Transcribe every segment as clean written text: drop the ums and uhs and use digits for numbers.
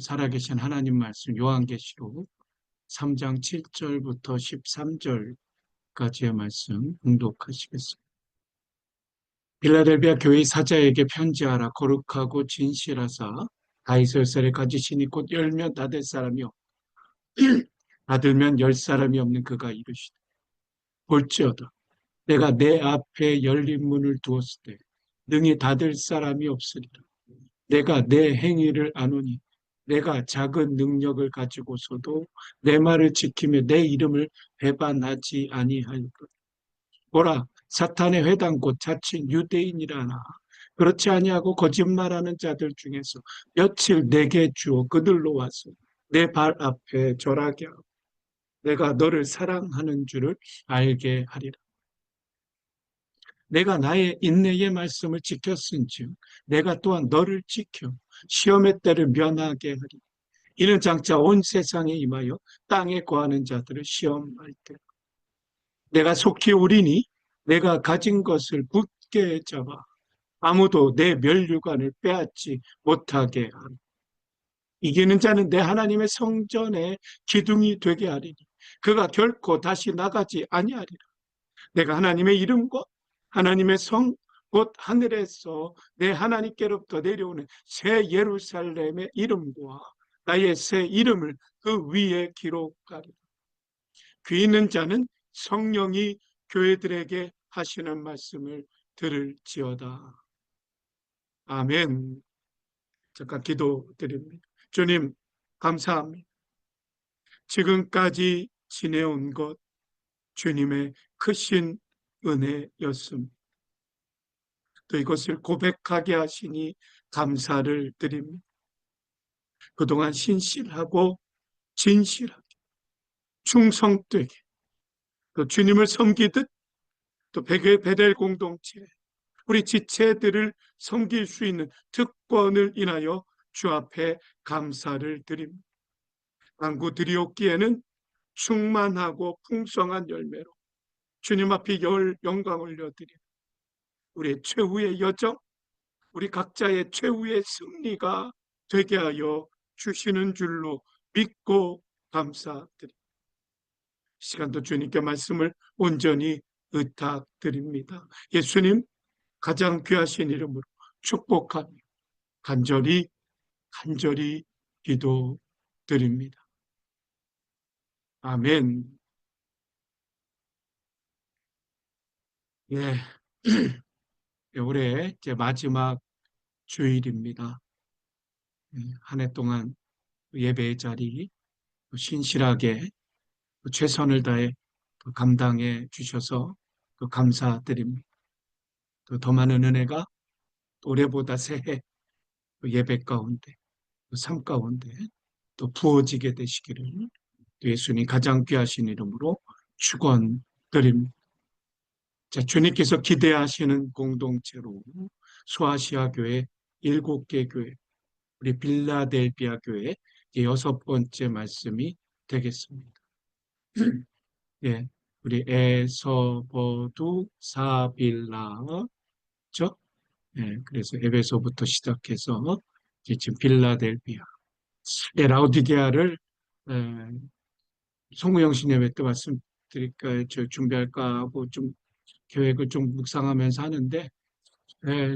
살아계신 하나님 말씀 요한계시록 3장 7절부터 13절까지의 말씀 봉독하시겠습니다. 빌라델비아 교회 사자에게 편지하라. 거룩하고 진실하사 다윗의 열쇠를 가지시니 곧 열면 닫을 사람이요 닫으면 열 사람이 없는 그가 이르시되 볼지어다 내가 내 앞에 열린 문을 두었을 때 능히 닫을 사람이 없으리라. 내가 내 행위를 아노니 내가 작은 능력을 가지고서도 내 말을 지키며 내 이름을 배반하지 아니하리라. 보라, 사탄의 회당 곧 자칭 유대인이라나 그렇지 아니하고 거짓말하는 자들 중에서 며칠 내게 주어 그들로 와서 내 발 앞에 절하게 하고 내가 너를 사랑하는 줄을 알게 하리라. 내가 나의 인내의 말씀을 지켰은즉 내가 또한 너를 지켜 시험의 때를 면하게 하리. 이는 장차 온 세상에 임하여 땅에 거하는 자들을 시험할 때 내가 속히 우리니 내가 가진 것을 굳게 잡아 아무도 내 멸류관을 빼앗지 못하게 하리. 이기는 자는 내 하나님의 성전의 기둥이 되게 하리니 그가 결코 다시 나가지 아니하리라. 내가 하나님의 이름과 하나님의 성, 곧 하늘에서 내 하나님께로부터 내려오는 새 예루살렘의 이름과 나의 새 이름을 그 위에 기록하리라. 귀 있는 자는 성령이 교회들에게 하시는 말씀을 들을지어다. 아멘. 잠깐 기도드립니다. 주님, 감사합니다. 지금까지 지내온 것 주님의 크신 은혜였습니다. 또 이것을 고백하게 하시니 감사를 드립니다. 그동안 신실하고 진실하게 충성되게 또 주님을 섬기듯 또 베델 공동체 우리 지체들을 섬길 수 있는 특권을 인하여 주 앞에 감사를 드립니다. 간구 드리옵기에는 충만하고 풍성한 열매로 주님 앞에 영광 올려드립니다. 우리의 최후의 여정, 우리 각자의 최후의 승리가 되게 하여 주시는 줄로 믿고 감사드립니다. 시간도 주님께 말씀을 온전히 의탁드립니다. 예수님 가장 귀하신 이름으로 축복하며 간절히 기도드립니다. 아멘. 예. 올해 제 마지막 주일입니다. 한 해 동안 예배의 자리 신실하게 최선을 다해 감당해 주셔서 감사드립니다. 또 더 많은 은혜가 올해보다 새해 예배 가운데, 삶 가운데 또 부어지게 되시기를 예수님 가장 귀하신 이름으로 축원드립니다. 자, 주님께서 기대하시는 공동체로 소아시아 교회 7개 교회, 우리 빌라델비아 교회 6번째 말씀이 되겠습니다. 예, 우리 에서버두 사빌라죠? 예, 그래서 에베소부터 시작해서 지금 빌라델비아, 라우디게아를 송우영신 예배 때 말씀드릴까, 준비할까 하고 좀 계획을 좀 묵상하면서 하는데,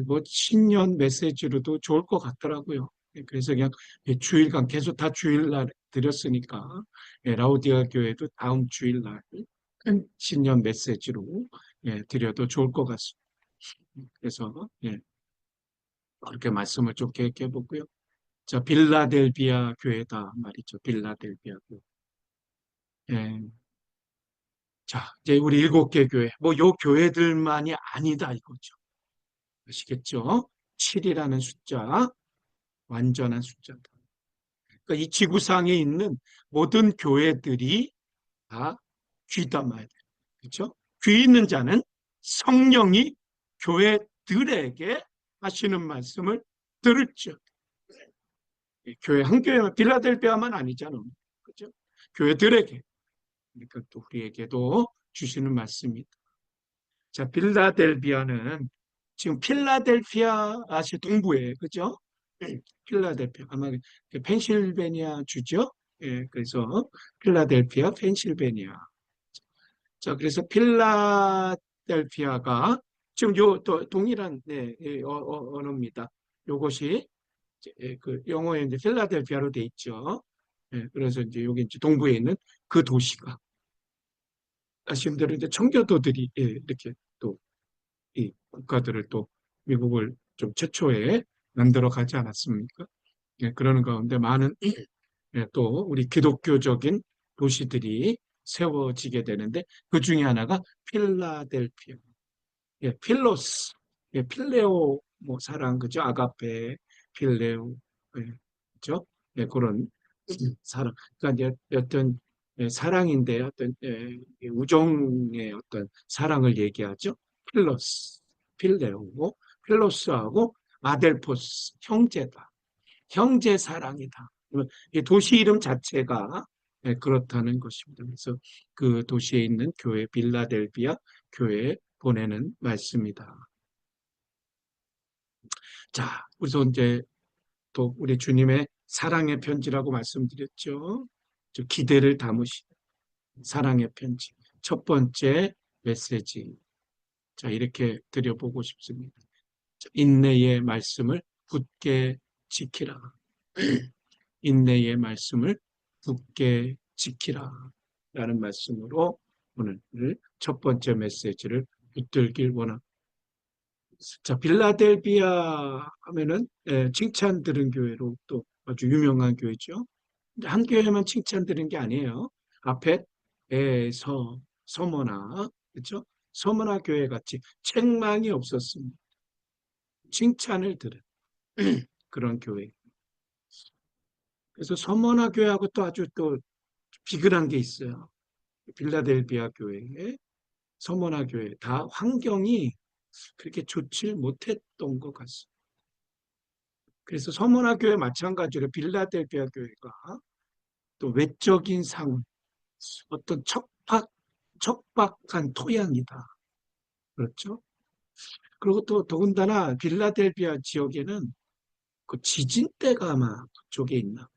뭐 신년 메시지로도 좋을 것 같더라고요. 그래서 그냥 주일간 계속 다 주일날 드렸으니까 라우디아 교회도 다음 주일날 신년 메시지로 드려도 좋을 것 같습니다. 그래서 그렇게 말씀을 좀 계획해 보고요. 자, 빌라델비아 교회다 말이죠. 빌라델비아 교회. 자, 이제 우리 7개 교회, 뭐 요 교회들만이 아니다 이거죠. 아시겠죠? 7이라는 숫자, 완전한 숫자다. 그러니까 이 지구상에 있는 모든 교회들이 다 귀담아야 돼요. 그렇죠? 귀 있는 자는 성령이 교회들에게 하시는 말씀을 들을지어다. 교회 한 교회만 빌라델비아만 아니잖아요. 그렇죠? 교회들에게 그러니까 또 우리에게도 주시는 말씀입니다. 자, 빌라델비아는 지금 필라델피아 아시 동부에 그죠? 필라델피아 아마 펜실베니아 주죠. 예, 그래서 필라델피아, 펜실베니아. 자, 그래서 필라델피아가 지금 요 또 동일한 네, 언어입니다. 요것이 그 영어에 이제 필라델피아로 돼 있죠. 예, 그래서 이제 여기 이제 동부에 있는 그 도시가 아시는 대로 이제 청교도들이 예, 이렇게 또 이 국가들을 또 미국을 좀 최초에 만들어 가지 않았습니까? 예, 그러는 가운데 많은 예, 또 우리 기독교적인 도시들이 세워지게 되는데 그 중에 하나가 필라델피아. 예, 필로스, 예, 필레오, 뭐 사랑, 그죠? 아가페, 필레오, 예, 그죠? 예, 그런 사랑. 그러니까 이제 어떤 예, 사랑인데 어떤 예, 우정의 어떤 사랑을 얘기하죠. 필로스, 필레오, 필로스하고 아델포스, 형제다. 형제 사랑이다. 이 도시 이름 자체가 예, 그렇다는 것입니다. 그래서 그 도시에 있는 교회, 빌라델비아 교회에 보내는 말씀이다. 자, 우선 이제 또 우리 주님의 사랑의 편지라고 말씀드렸죠. 기대를 담으신 사랑의 편지. 첫 번째 메시지. 자, 이렇게 드려보고 싶습니다. 인내의 말씀을 굳게 지키라. 인내의 말씀을 굳게 지키라. 라는 말씀으로 오늘 첫 번째 메시지를 붙들길 원합니다. 자, 빌라델비아 하면은 예, 칭찬 들은 교회로 또 아주 유명한 교회죠. 근데 한 교회만 칭찬 들은 게 아니에요. 앞에 서머나 그렇죠? 서머나 교회 같이 책망이 없었습니다. 칭찬을 들은 그런 교회. 그래서 서머나 교회하고 또 아주 또 비근한 게 있어요. 빌라델비아 교회, 서머나 교회 다 환경이 그렇게 좋지 못했던 것 같습니다. 그래서 서머나 교회 마찬가지로 빌라델비아 교회가 또 외적인 상황, 어떤 척박한 토양이다. 그렇죠? 그리고 또 더군다나 빌라델비아 지역에는 그 지진대가 아마 그쪽에 있나.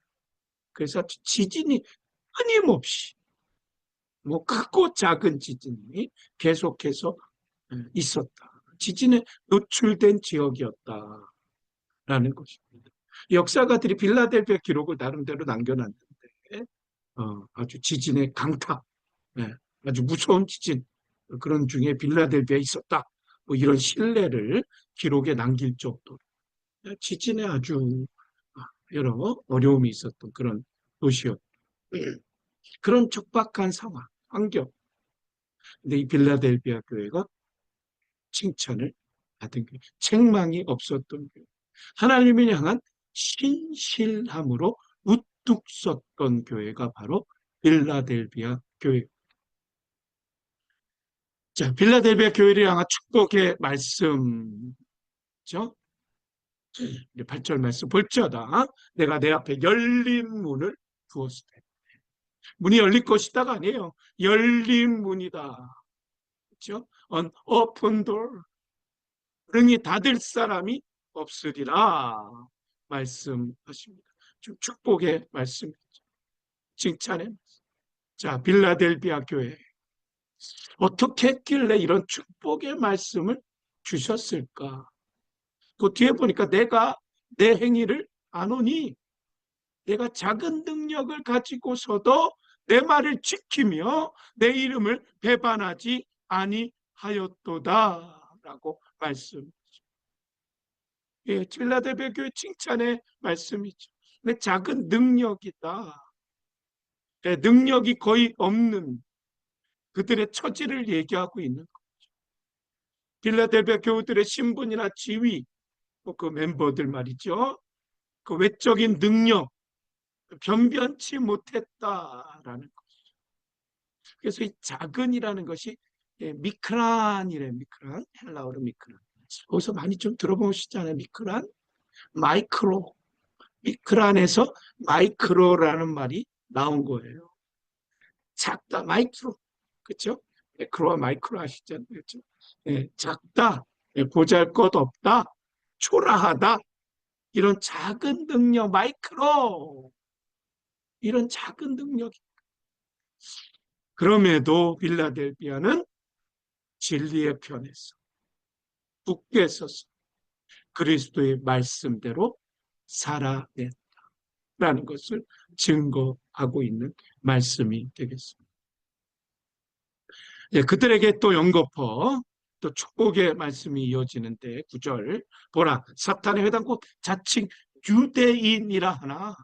그래서 지진이 끊임없이 뭐 크고 작은 지진이 계속해서 있었다. 지진에 노출된 지역이었다라는 것입니다. 역사가들이 빌라델비아 기록을 나름대로 남겨놨는데 아주 지진의 강타, 예, 아주 무서운 지진 그런 중에 빌라델비아에 있었다. 뭐 이런 신뢰를 기록에 남길 정도로 지진에 아주 여러 어려움이 있었던 그런 도시였. 그런 척박한 상황, 환경. 근데 이 빌라델비아 교회가 칭찬을 받은 교회, 책망이 없었던 교회. 하나님을 향한 신실함으로 우뚝 섰던 교회가 바로 빌라델비아 교회. 자, 빌라델비아 교회를 향한 축복의 말씀죠. 8절 말씀 볼지어다 내가 내 앞에 열린 문을 두었을 때 문이 열릴 것이다가 아니에요. 열린 문이다. 그렇죠? An open door. 능히 닫을 사람이 없으리라 말씀하십니다. 축복의 말씀, 칭찬의 말씀. 자, 빌라델비아 교회 어떻게 했길래 이런 축복의 말씀을 주셨을까? 그 뒤에 보니까 내가 내 행위를 아노니 내가 작은 능력을 가지고서도 내 말을 지키며 내 이름을 배반하지 아니하였도다라고 말씀. 예, 필라델비아 교회 칭찬의 말씀이죠. 내 작은 능력이다. 예, 능력이 거의 없는 그들의 처지를 얘기하고 있는 거죠. 필라델비아 교우들의 신분이나 지위, 그 멤버들 말이죠. 그 외적인 능력 변변치 못했다라는 것이죠. 그래서 이 작은이라는 것이 미크란이래. 미크란, 헬라어로 미크란. 거기서 많이 좀 들어보시잖아요. 미크란, 마이크로. 미크란에서 마이크로라는 말이 나온 거예요. 작다, 마이크로. 그렇죠? 크로와 마이크로 아시잖아요. 그렇죠? 작다, 보잘것 없다, 초라하다. 이런 작은 능력, 마이크로, 이런 작은 능력이. 그럼에도 빌라델비아는 진리의 편에서 굳게 서서 그리스도의 말씀대로 살아냈다라는 것을 증거하고 있는 말씀이 되겠습니다. 예, 그들에게 또 연거푸 또 축복의 말씀이 이어지는데 9절 보라 사탄의 회당 곧 자칭 유대인이라 하나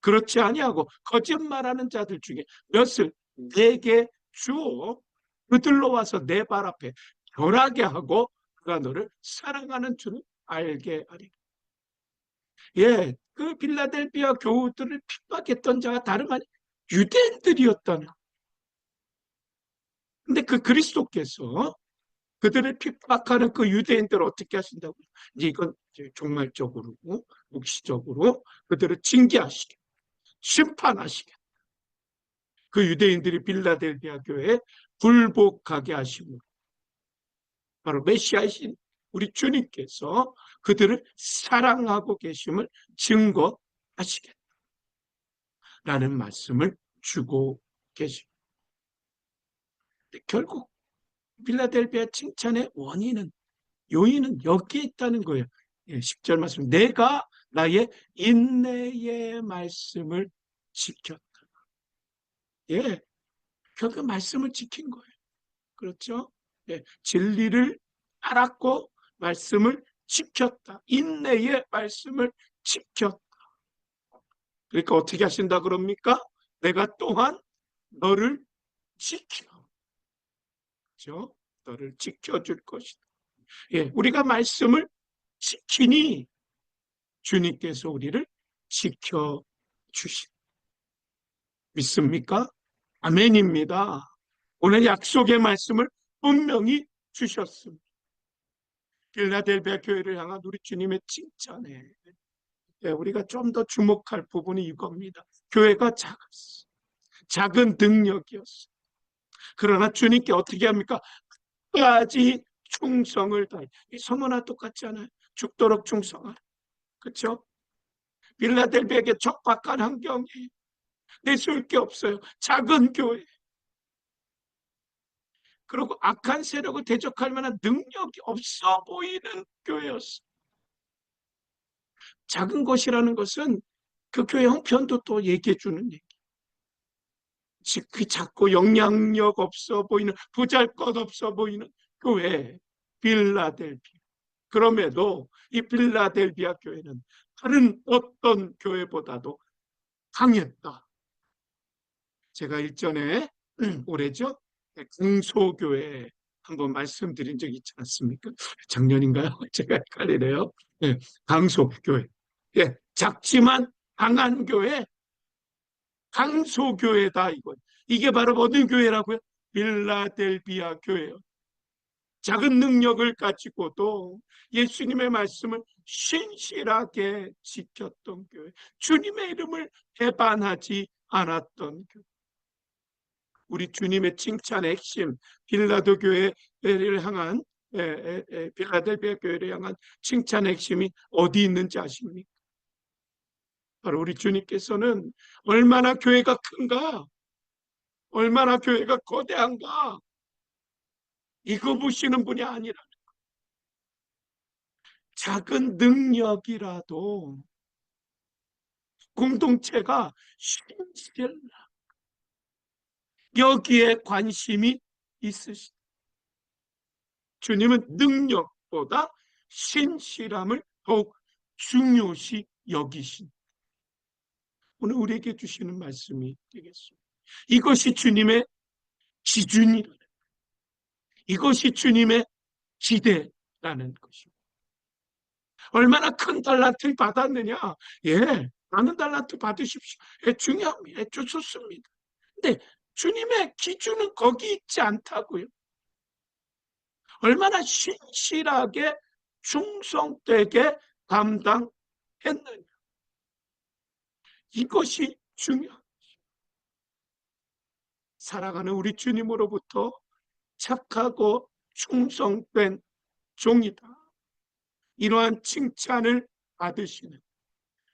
그렇지 아니하고 거짓말하는 자들 중에 몇을 내게 주어 그들로 와서 내 발 앞에 결하게 하고 그가 너를 사랑하는 줄을 알게 하리라. 예, 그 빌라델비아 교우들을 핍박했던 자가 다름 아닌 유대인들이었다는. 근데 그 그리스도께서 그들을 핍박하는 그 유대인들을 어떻게 하신다고요? 이제 이건 이제 종말적으로, 묵시적으로 그들을 징계하시게, 심판하시게. 그 유대인들이 빌라델비아 교회에 굴복하게 하심으로 바로 메시아이신 우리 주님께서 그들을 사랑하고 계심을 증거하시겠다라는 말씀을 주고 계십니다. 결국 빌라델비아 칭찬의 원인은 요인은 여기에 있다는 거예요. 10절 말씀 내가 나의 인내의 말씀을 지켰다. 예, 결국 말씀을 지킨 거예요. 그렇죠? 예, 진리를 알았고 말씀을 지켰다. 인내의 말씀을 지켰다. 그러니까 어떻게 하신다 그럽니까? 내가 또한 너를 지켜. 그렇죠? 너를 지켜줄 것이다. 예, 우리가 말씀을 지키니 주님께서 우리를 지켜주신. 믿습니까? 아멘입니다. 오늘 약속의 말씀을 분명히 주셨습니다. 필라델비아 교회를 향한 우리 주님의 칭찬에 우리가 좀 더 주목할 부분이 이겁니다. 교회가 작았어. 작은 능력이었어. 그러나 주님께 어떻게 합니까? 끝까지 충성을 다해. 이 서머나 똑같지 않아요? 죽도록 충성하라. 그렇죠? 빌라델비아에게 적박한 환경이 내세울 게 없어요. 작은 교회. 그리고 악한 세력을 대적할 만한 능력이 없어 보이는 교회였어. 작은 것이라는 것은 그 교회 형편도 또 얘기해 주는 얘기. 그 작고 영향력 없어 보이는 보잘것없어 보이는 교회 빌라델비아. 그럼에도 이 빌라델비아 교회는 다른 어떤 교회보다도 강했다. 제가 일전에 올해죠 강소교회 한번 말씀드린 적이 있지 않습니까? 작년인가요? 제가 헷갈리네요. 예, 강소교회. 예, 작지만 강한 교회, 강소교회다 이거. 이게 바로 어떤 교회라고요? 빌라델비아 교회요. 작은 능력을 가지고도 예수님의 말씀을 신실하게 지켰던 교회. 주님의 이름을 배반하지 않았던 교회. 우리 주님의 칭찬의 핵심, 빌라도 교회를 향한 빌라델비아 교회를 향한 칭찬의 핵심이 어디 있는지 아십니까? 바로 우리 주님께서는 얼마나 교회가 큰가, 얼마나 교회가 거대한가 이거 보시는 분이 아니라 작은 능력이라도 공동체가 신실 여기에 관심이 있으시다. 주님은 능력보다 신실함을 더욱 중요시 여기신 오늘 우리에게 주시는 말씀이 되겠습니다. 이것이 주님의 기준이라. 이것이 주님의 기대라는 것입니다. 얼마나 큰 달란트를 받았느냐? 예, 많은 달란트 받으십시오. 예, 중요합니다. 예, 좋습니다. 근데 주님의 기준은 거기 있지 않다고요. 얼마나 신실하게 충성되게 감당했느냐. 이것이 중요합니다. 사랑하는 우리 주님으로부터 착하고 충성된 종이다. 이러한 칭찬을 받으시는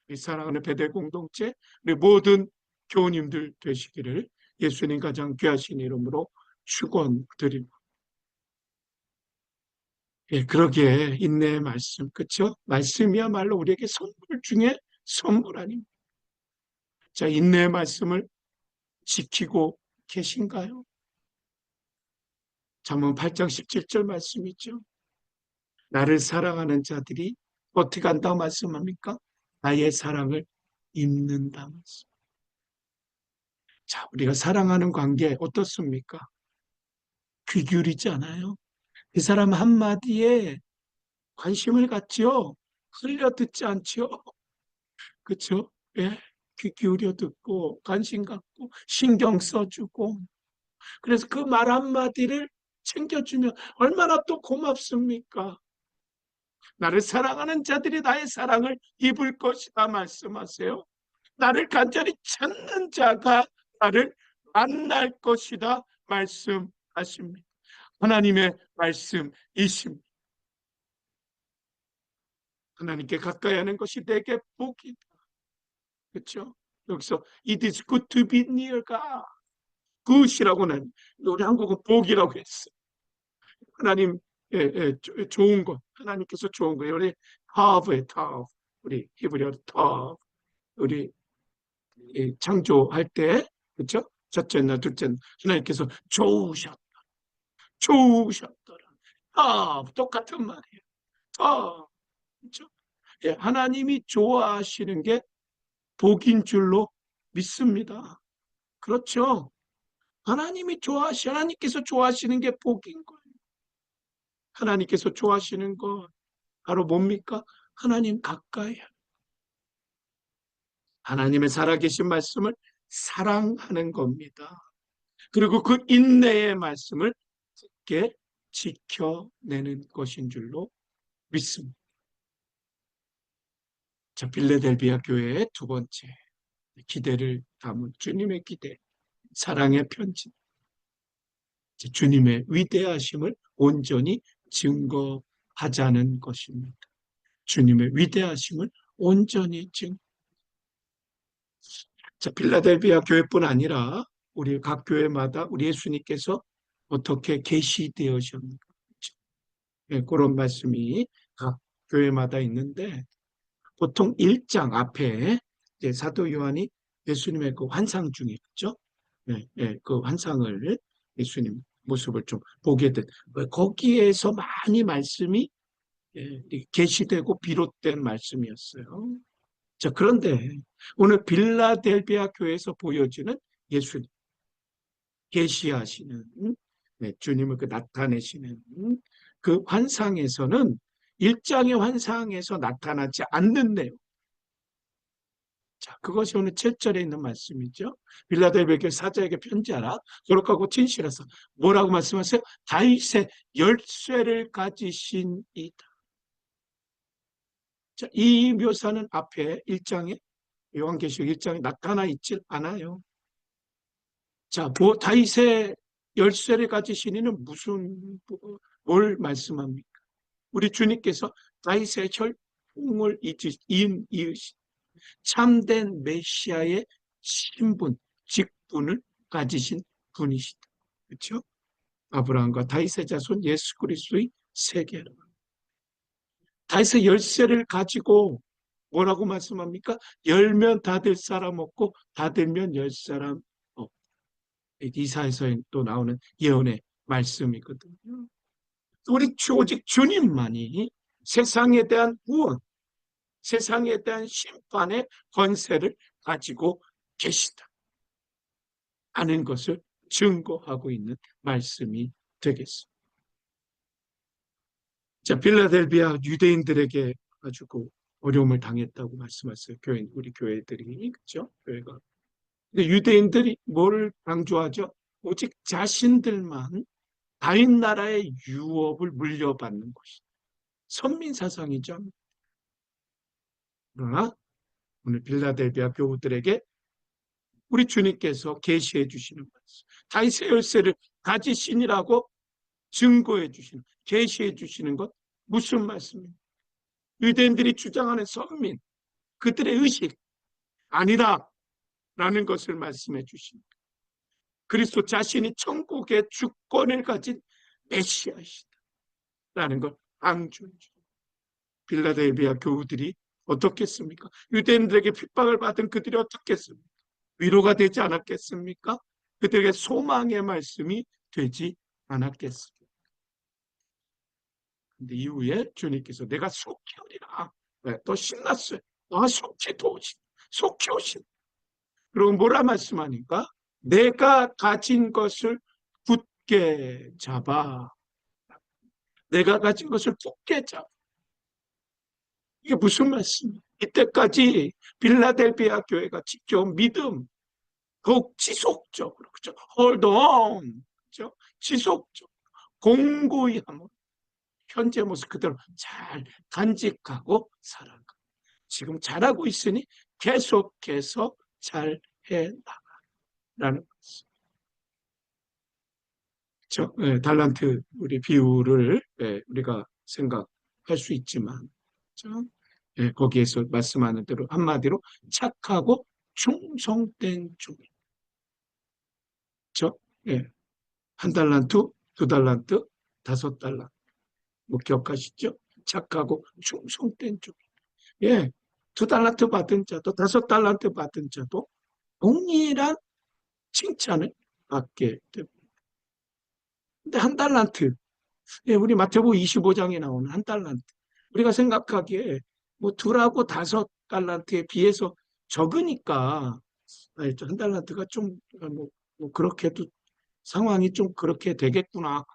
우리 사랑하는 베델 공동체, 우리 모든 교우님들 되시기를 예수님 가장 귀하신 이름으로 축원드립니다. 예, 그러기에 인내의 말씀, 그렇죠? 말씀이야말로 우리에게 선물 중에 선물 아닙니까? 자, 인내의 말씀을 지키고 계신가요? 잠언 8장 17절 말씀이죠. 나를 사랑하는 자들이 어떻게 한다고 말씀합니까? 나의 사랑을 입는다 말씀. 자, 우리가 사랑하는 관계 어떻습니까? 귀 기울이지 않아요? 그 사람 한마디에 관심을 갖지요? 흘려 듣지 않지요? 그렇죠? 예, 귀 기울여 듣고 관심 갖고 신경 써주고 그래서 그 말 한마디를 챙겨주면 얼마나 또 고맙습니까? 나를 사랑하는 자들이 나의 사랑을 입을 것이다 말씀하세요. 나를 간절히 찾는 자가 나를 만날 것이다 말씀하십니다. 하나님의 말씀이십니다. 하나님께 가까이 하는 것이 내게 복이다. 그렇죠? 여기서 it is good to be near God. good이라고는 우리 한국은 복이라고 했어. 하나님 좋은 것, 하나님께서 좋은 거. 우리 타브의 타브, 우리 히브리어 타브, 우리 창조할 때, 그렇죠? 첫째 날, 둘째 날, 하나님께서 좋으셨더라. 똑같은 말이에요. 그렇죠? 예, 하나님이 좋아하시는 게 복인 줄로 믿습니다. 그렇죠? 하나님께서 좋아하시는 게 복인 거예요. 하나님께서 좋아하시는 거 바로 뭡니까? 하나님 가까이 하나님의 살아계신 말씀을 사랑하는 겁니다. 그리고 그 인내의 말씀을 굳게 지켜내는 것인 줄로 믿습니다. 자, 빌레델비아 교회의 두 번째 기대를 담은 주님의 기대, 사랑의 편지. 주님의 위대하심을 온전히 증거하자는 것입니다. 주님의 위대하심을 온전히 자, 필라델비아 교회뿐 아니라 우리 각 교회마다 우리 예수님께서 어떻게 계시되셨는가. 네, 그런 말씀이 각 교회마다 있는데 보통 1장 앞에 사도 요한이 예수님의 그 환상 중에 있죠. 네, 네, 그 환상을 예수님 모습을 좀 보게 된 거기에서 많이 말씀이 계시되고 비롯된 말씀이었어요. 자, 그런데 오늘 빌라델비아 교회에서 보여지는 예수님 계시하시는 주님을 그 나타내시는 그 환상에서는 일장의 환상에서 나타나지 않는 내용. 자, 그것이 오늘 7절에 있는 말씀이죠. 빌라델비아 교회 사자에게 편지하라. 거룩하고 진실해서 뭐라고 말씀하세요? 다윗의 열쇠를 가지신 이다. 자, 이 묘사는 앞에 1장에 요한계시록 1장에 나타나 있질 않아요. 자, 다윗의 열쇠를 가지신 이는 뭘 말씀합니까? 우리 주님께서 다윗의 혈통을 이으신 참된 메시아의 신분, 직분을 가지신 분이시다. 그렇죠? 아브라함과 다윗의 자손 예수 그리스도의 세계로. 다윗의 열쇠를 가지고 뭐라고 말씀합니까? 열면 닫을 사람 없고 닫으면 열 사람 없고. 이사야서에 또 나오는 예언의 말씀이거든요. 우리 오직 주님만이 세상에 대한 구원, 세상에 대한 심판의 권세를 가지고 계시다 하는 것을 증거하고 있는 말씀이 되겠습니다. 자, 필라델비아 유대인들에게 가지고 어려움을 당했다고 말씀하셨어요. 우리 교회들이, 그렇죠? 교회가. 근데 유대인들이 뭘 강조하죠? 오직 자신들만 다윗 나라의 유업을 물려받는 것이다. 선민 사상이죠. 그러나 오늘 빌라델비아 교우들에게 우리 주님께서 계시해 주시는 말씀, 다윗의 열쇠를 가지신이라고 증거해 주시는, 계시해 주시는 것 무슨 말씀입니까? 유대인들이 주장하는 선민, 그들의 의식 아니다라는 것을 말씀해 주십니다. 그리스도 자신이 천국의 주권을 가진 메시아이시다라는 걸 강조해 주십니다. 빌라델비아 교우들이 어떻겠습니까? 유대인들에게 핍박을 받은 그들이 어떻겠습니까? 위로가 되지 않았겠습니까? 그들에게 소망의 말씀이 되지 않았겠습니까? 근데 이후에 주님께서 내가 속히 오리라. 네, 또 신났어요. 속히 도우신, 속히 오신. 그리고 뭐라 말씀하니까? 내가 가진 것을 굳게 잡아. 내가 가진 것을 굳게 잡아. 이게 무슨 말씀이에요? 이때까지 빌라델비아 교회가 지켜온 믿음, 더욱 지속적으로, 그죠? Hold on, 그죠? 지속적으로, 공고히 함으로 현재 모습 그대로 잘 간직하고 살아가. 지금 잘하고 있으니 계속해서 잘 해나가라는 거죠. 그렇죠? 네, 달란트 우리 비유를 우리가 생각할 수 있지만, 그렇죠? 네, 거기에서 말씀하는 대로 한마디로 착하고 충성된 종. 그렇죠? 네, 한 달란트, 두 달란트, 다섯 달란트. 뭐 기억하시죠? 착하고 충성된 종. 예, 두 달란트 받은 자도 다섯 달란트 받은 자도 동일한 칭찬을 받게 됩니다. 근데 한 달란트, 예, 우리 마태복음 25장에 나오는 한 달란트. 우리가 생각하기에 뭐 둘하고 다섯 달란트에 비해서 적으니까 한 달란트가 좀 뭐 그렇게도 상황이 좀 그렇게 되겠구나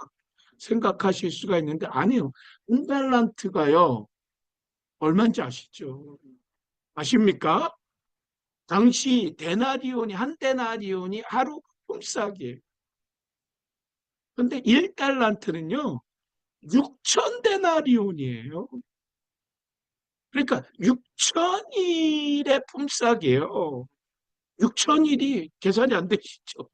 생각하실 수가 있는데 아니요. 한 달란트가요. 얼마인지 아시죠? 아십니까? 당시 데나리온이 한 데나리온이 하루 품삯이에요. 근데 1달란트는요. 6천 데나리온이에요. 그러니까 6천일의 품삯이에요. 6천일이 계산이 안 되시죠?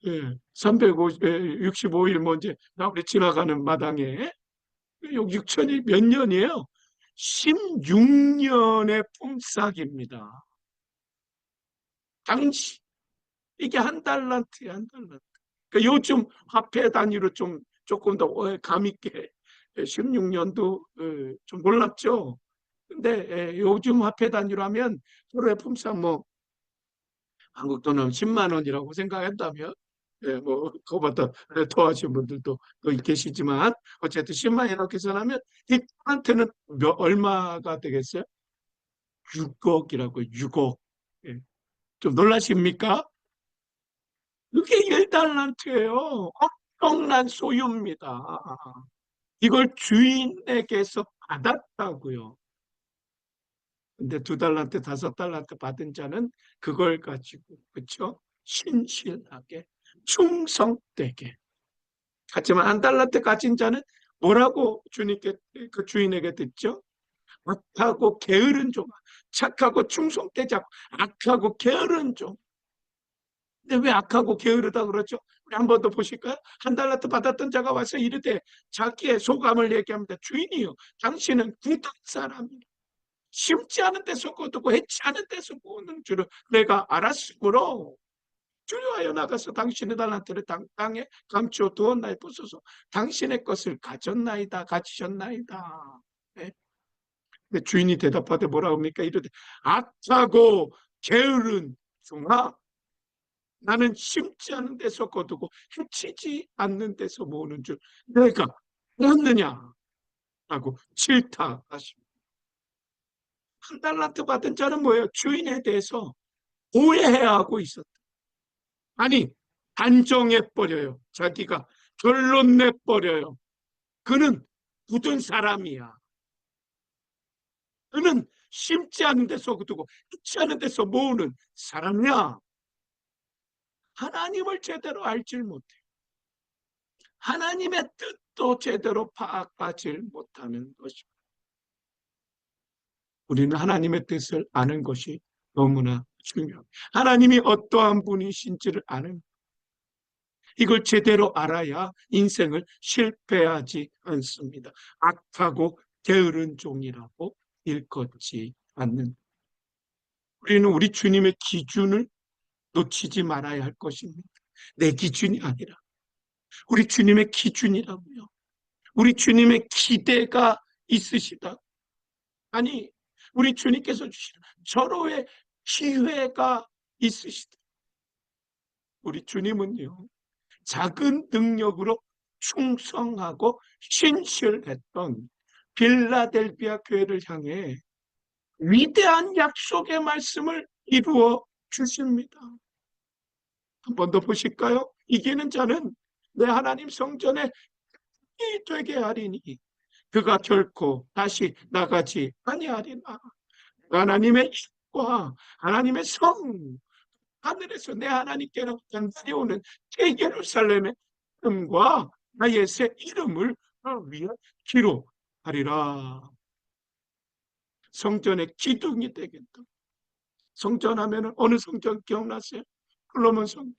예, 365일 먼저 우리 지나가는 마당에 6천일 몇 년이에요? 16년의 품삯입니다. 당시 이게 한 달란트야, 한 달란트. 그러니까 요즘 화폐 단위로 조금 더 감 있게 16년도 좀 놀랍죠. 근데 요즘 화폐 단위로 하면 서로의 품삯 뭐 한국 돈은 10만 원이라고 생각한다면 뭐 그거보다 더 하신 분들도 계시지만 어쨌든 10만 원 이렇게 계산하면 이한테는 얼마가 되겠어요? 6억이라고 6억. 예. 좀 놀라십니까? 그게 1달란트예요. 엄청난 소유입니다. 이걸 주인에게서 받았다고요. 근데 두 달란트, 다섯 달란트 받은 자는 그걸 가지고, 그렇죠? 신실하게, 충성되게. 하지만 한 달란트 가진 자는 뭐라고 주님께, 그 주인에게 듣죠? 악하고 게으른 종, 착하고 충성되지 않고 악하고 게으른 종. 근데 왜 악하고 게으르다 그러죠? 우리 한 번 더 보실까요? 한 달란트 받았던 자가 와서 이르되 자기의 소감을 얘기합니다. 주인이요, 당신은 굳은 사람이요. 심지 않은 데서 거두고 해치 않은 데서 모으는 줄을 내가 알았으므로 주여하여 나가서 당신의 달란트를 땅에 감추어 두었나이보소서. 당신의 것을 가졌나이다, 가지셨나이다. 네? 근데 주인이 대답하되 뭐라 합니까? 이르되 악하고 게으른 종아, 나는 심지 않은 데서 거두고 해치지 않는 데서 모으는 줄 내가 알았느냐 라고 질타하십니다. 한 달란트 받은 자는 뭐예요? 주인에 대해서 오해하고 있었다. 아니, 단정해버려요. 자기가 결론 내버려요. 그는 굳은 사람이야. 그는 심지 않은 데서 거두고 해치 않은 데서 모으는 사람이야. 하나님을 제대로 알질 못해. 하나님의 뜻도 제대로 파악하지 못하는 것입니다. 우리는 하나님의 뜻을 아는 것이 너무나 중요합니다. 하나님이 어떠한 분이신지를 아는, 이걸 제대로 알아야 인생을 실패하지 않습니다. 악하고 게으른 종이라고 일컫지 않는, 우리는 우리 주님의 기준을 놓치지 말아야 할 것입니다. 내 기준이 아니라 우리 주님의 기준이라고요. 우리 주님의 기대가 있으시다. 아니, 우리 주님께서 주시는 절호의 기회가 있으시다. 우리 주님은요, 작은 능력으로 충성하고 신실했던 빌라델비아 교회를 향해 위대한 약속의 말씀을 이루어 주십니다. 한 번 더 보실까요? 이기는 자는 내 하나님 성전에 이 되게 하리니 그가 결코 다시 나가지 아니하리라. 하나님의 입과 하나님의 성, 하늘에서 내 하나님께로 내려오는 새 예루살렘의 이름과 나의 새 이름을 위해 기록하리라. 성전의 기둥이 되겠다. 성전 하면은 어느 성전 기억나세요? 솔로몬 성전.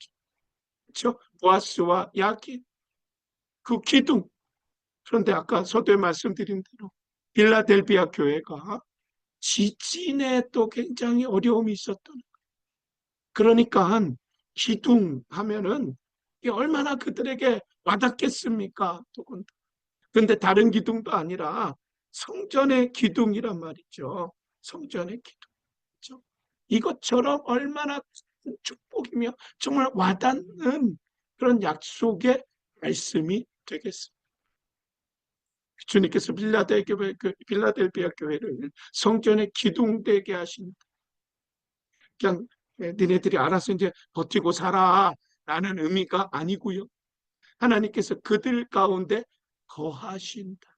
그렇죠? 보아스와 야긴 그 기둥. 그런데 아까 서두에 말씀드린 대로 빌라델비아 교회가 지진에 또 굉장히 어려움이 있었던. 그러니까 한 기둥 하면은 얼마나 그들에게 와닿겠습니까? 근데 다른 기둥도 아니라 성전의 기둥이란 말이죠. 성전의 기둥. 그렇죠? 이것처럼 얼마나 큰 축복이며 정말 와닿는 그런 약속의 말씀이 되겠습니다. 주님께서 빌라델비아 교회를 성전의 기둥 되게 하신, 그냥 니네들이 알아서 이제 버티고 살아 라는 의미가 아니고요. 하나님께서 그들 가운데 거하신다.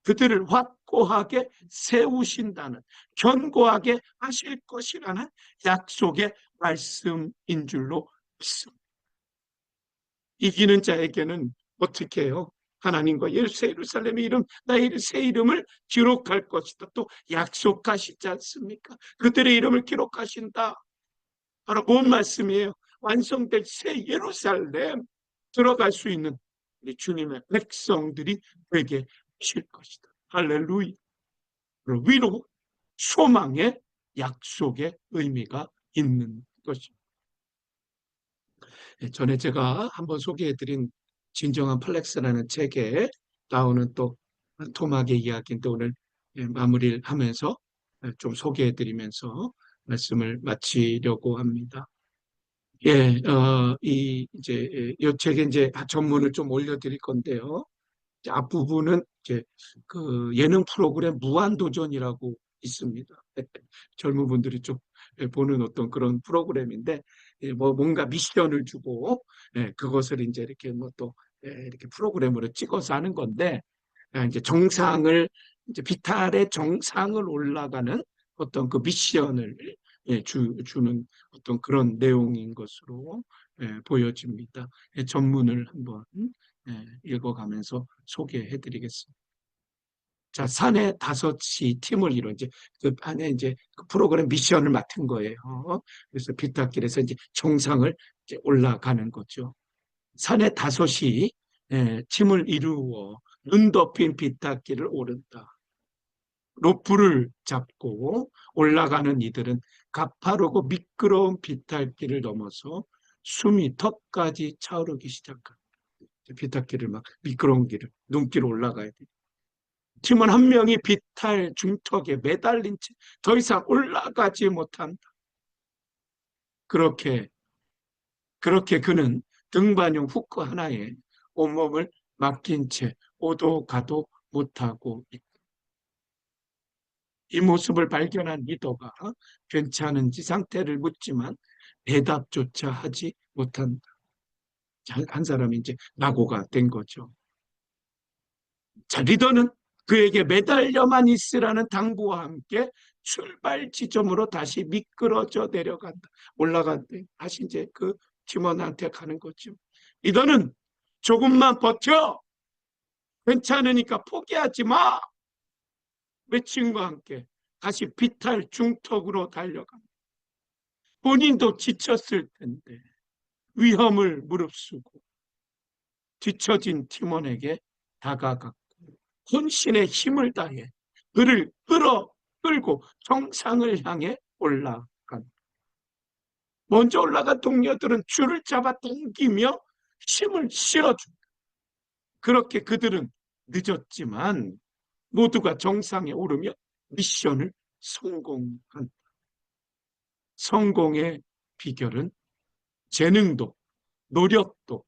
그들을 확고하게 세우신다는, 견고하게 하실 것이라는 약속의 말씀인 줄로 믿습니다. 이기는 자에게는 어떻게 해요? 하나님과 예루살렘의 이름, 나의 새 이름을 기록할 것이다. 또 약속하시지 않습니까? 그들의 이름을 기록하신다. 바로 뭔 말씀이에요? 완성될 새 예루살렘 들어갈 수 있는 우리 주님의 백성들이 되게 하실 것이다. 할렐루야. 위로 소망의 약속의 의미가 있는 것입니다. 전에 제가 한번 소개해드린 진정한 플렉스라는 책에 나오는 또 토막의 이야기인데 오늘 마무리를 하면서 좀 소개해드리면서 말씀을 마치려고 합니다. 이제 이 책에 이제 전문을 좀 올려드릴 건데요. 앞부분은 이제 그 예능 프로그램 무한도전이라고 있습니다. 젊은 분들이 좀 보는 어떤 그런 프로그램인데, 뭐 뭔가 미션을 주고, 그것을 이제 이렇게 뭐 또 이렇게 프로그램으로 찍어서 하는 건데, 이제 정상을, 이제 비탈의 정상을 올라가는 어떤 그 미션을 주는 어떤 그런 내용인 것으로 보여집니다. 전문을 한번 읽어가면서 소개해 드리겠습니다. 자, 사내 5시 팀을 이룬 이제 그 안에 이제 그 프로그램 미션을 맡은 거예요. 그래서 비탈길에서 이제 정상을 이제 올라가는 거죠. 사내 5시 팀을 이루어 눈 덮인 비탈길을 오른다. 로프를 잡고 올라가는 이들은 가파르고 미끄러운 비탈길을 넘어서 숨이 턱까지 차오르기 시작합니다. 비탈길을 막 미끄러운 길을 눈길 올라가야 돼. 팀원 한 명이 비탈 중턱에 매달린 채 더 이상 올라가지 못한다. 그렇게 그는 등반용 후크 하나에 온몸을 맡긴 채 오도 가도 못하고 있다. 이 모습을 발견한 리더가 괜찮은지 상태를 묻지만 대답조차 하지 못한다. 한 사람이 이제 낙오가 된 거죠. 자, 리더는 그에게 매달려만 있으라는 당부와 함께 출발 지점으로 다시 미끄러져 내려간다. 올라간대. 다시 이제 그 팀원한테 가는 거죠. 리더는 조금만 버텨. 괜찮으니까 포기하지 마. 외침과 함께 다시 비탈 중턱으로 달려간다. 본인도 지쳤을 텐데 위험을 무릅쓰고 뒤처진 팀원에게 다가갔고 혼신의 힘을 다해 그를 끌어 끌고 정상을 향해 올라간. 먼저 올라간 동료들은 줄을 잡아 당기며 힘을 실어줍니다. 그렇게 그들은 늦었지만 모두가 정상에 오르며 미션을 성공한. 성공의 비결은 재능도 노력도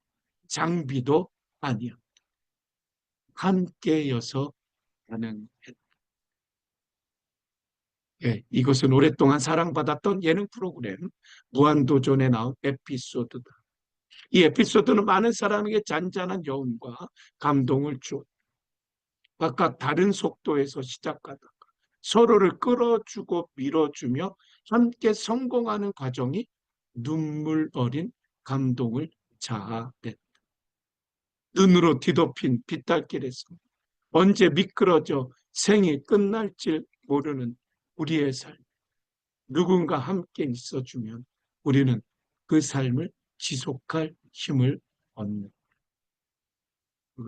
장비도 아니야. 함께여서 가능했다. 예, 이것은 오랫동안 사랑받았던 예능 프로그램 무한도전에 나온 에피소드다. 이 에피소드는 많은 사람에게 잔잔한 여운과 감동을 주었다. 각각 다른 속도에서 시작하다가 서로를 끌어주고 밀어주며 함께 성공하는 과정이 눈물 어린 감동을 자아냈다. 눈으로 뒤덮인 빗달길에서 언제 미끄러져 생이 끝날지 모르는 우리의 삶. 누군가 함께 있어주면 우리는 그 삶을 지속할 힘을 얻는.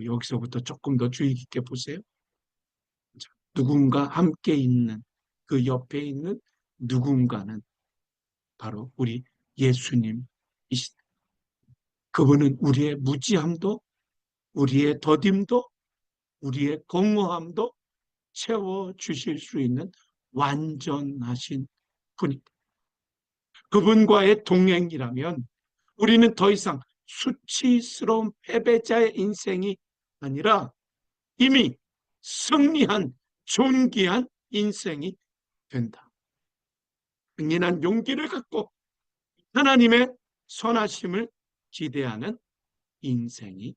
여기서부터 조금 더 주의 깊게 보세요. 누군가 함께 있는, 그 옆에 있는 누군가는 바로 우리 예수님이시다. 그분은 우리의 무지함도, 우리의 더딤도, 우리의 공허함도 채워주실 수 있는 완전하신 분입니다. 그분과의 동행이라면 우리는 더 이상 수치스러운 패배자의 인생이 아니라 이미 승리한 존귀한 인생이 된다. 승리한 용기를 갖고 하나님의 선하심을 기대하는 인생이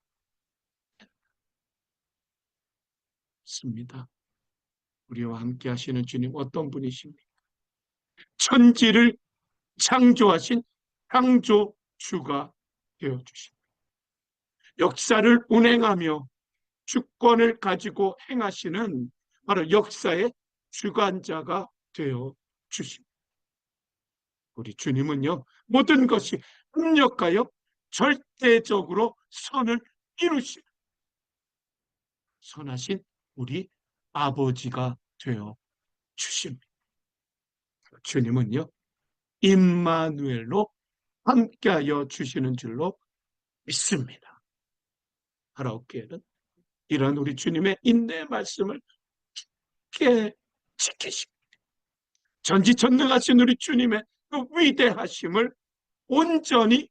있습니다. 우리와 함께 하시는 주님 어떤 분이십니까? 천지를 창조하신 창조주가 되어주십니다. 역사를 운행하며 주권을 가지고 행하시는 바로 역사의 주관자가 되어 주십니다. 우리 주님은요, 모든 것이 협력하여 절대적으로 선을 이루시는 선하신 우리 아버지가 되어 주십니다. 주님은요, 임마누엘로 함께하여 주시는 줄로 믿습니다. 하나님께는 이런 우리 주님의 인내의 말씀을 깊게 지키시고 전지전능하신 우리 주님의 그 위대하심을 온전히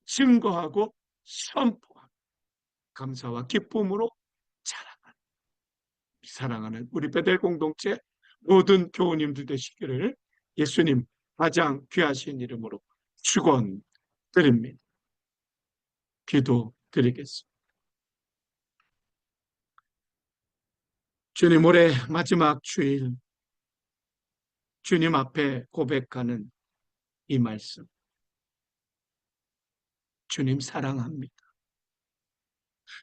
증거하고 선포하고 감사와 기쁨으로 자랑하는 사랑하는 우리 베델 공동체 모든 교우님들 되시기를 예수님 가장 귀하신 이름으로 축원드립니다. 기도드리겠습니다. 주님, 올해 마지막 주일 주님 앞에 고백하는 이 말씀, 주님 사랑합니다.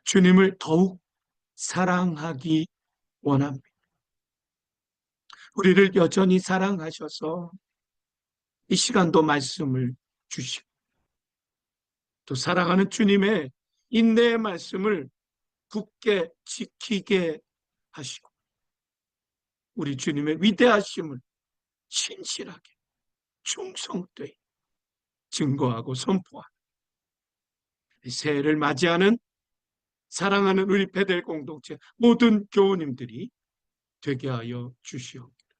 주님을 더욱 사랑하기 원합니다. 우리를 여전히 사랑하셔서 이 시간도 말씀을 주시고 또 사랑하는 주님의 인내의 말씀을 굳게 지키게 하시고 우리 주님의 위대하심을 신실하게 충성되이 증거하고 선포하는 새해를 맞이하는 사랑하는 우리 베델 공동체 모든 교우님들이 되게 하여 주시옵기를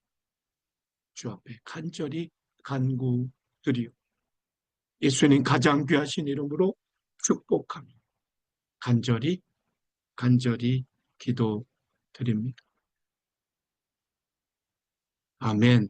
주 앞에 간절히 간구드리오 예수님 가장 귀하신 이름으로 축복하며 간절히 기도드립니다. 아멘.